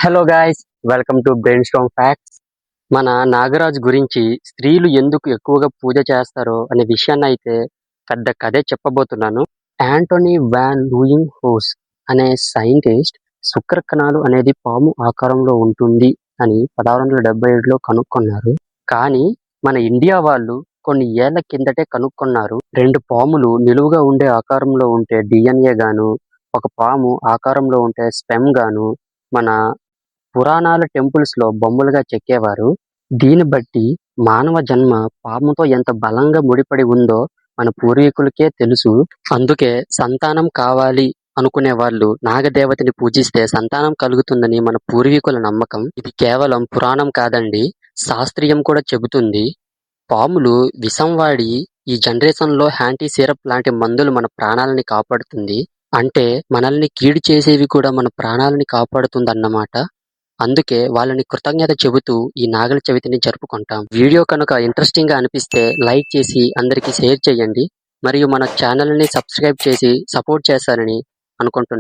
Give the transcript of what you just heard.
Hello guys, welcome to brain Storm facts. మన నాగరాజు గురించి స్త్రీలు ఎందుకు ఎక్కువగా పూజ చేస్తారో అనే విషయాన్ని అయితే పెద్ద కథే చెప్పబోతున్నాను. యాంటోనీ వాన్ లూయింగ్ హోస్ అనే సైంటిస్ట్ శుక్ర కణాలు అనేది పాము ఆకారంలో ఉంటుంది అని 1677లో కనుక్కున్నారు. కానీ మన ఇండియా వాళ్ళు కొన్ని ఏళ్ల కిందటే కనుక్కున్నారు. రెండు పాములు నిలువుగా ఉండే ఆకారంలో ఉంటే డిఎన్ఏ గాను, ఒక పాము ఆకారంలో ఉంటే స్పెమ్ గాను మన పురాణాల టెంపుల్స్ లో బొమ్మలుగా చెక్కేవారు. దీన్ని బట్టి మానవ జన్మ పాముతో ఎంత బలంగా ముడిపడి ఉందో మన పూర్వీకులకే తెలుసు. అందుకే సంతానం కావాలి అనుకునే వాళ్ళు నాగదేవతని పూజిస్తే సంతానం కలుగుతుందని మన పూర్వీకుల నమ్మకం. ఇది కేవలం పురాణం కాదండి, శాస్త్రీయం కూడా చెబుతుంది. పాములు విషం వాడి ఈ జనరేషన్ లో యాంటీ సిరప్ లాంటి మందులు మన ప్రాణాలని కాపాడుతుంది. అంటే మనల్ని కీడు చేసేవి కూడా మన ప్రాణాలని కాపాడుతుందన్నమాట. అందుకే వాళ్ళని కృతజ్ఞత చెబుతూ ఈ నాగల చవితిని జరుపుకుంటాం. వీడియో కనుక ఇంట్రెస్టింగ్ గా అనిపిస్తే లైక్ చేసి అందరికీ షేర్ చేయండి. మరియు మన ఛానల్ ని సబ్స్క్రైబ్ చేసి సపోర్ట్ చేస్తారని అనుకుంటున్నాను.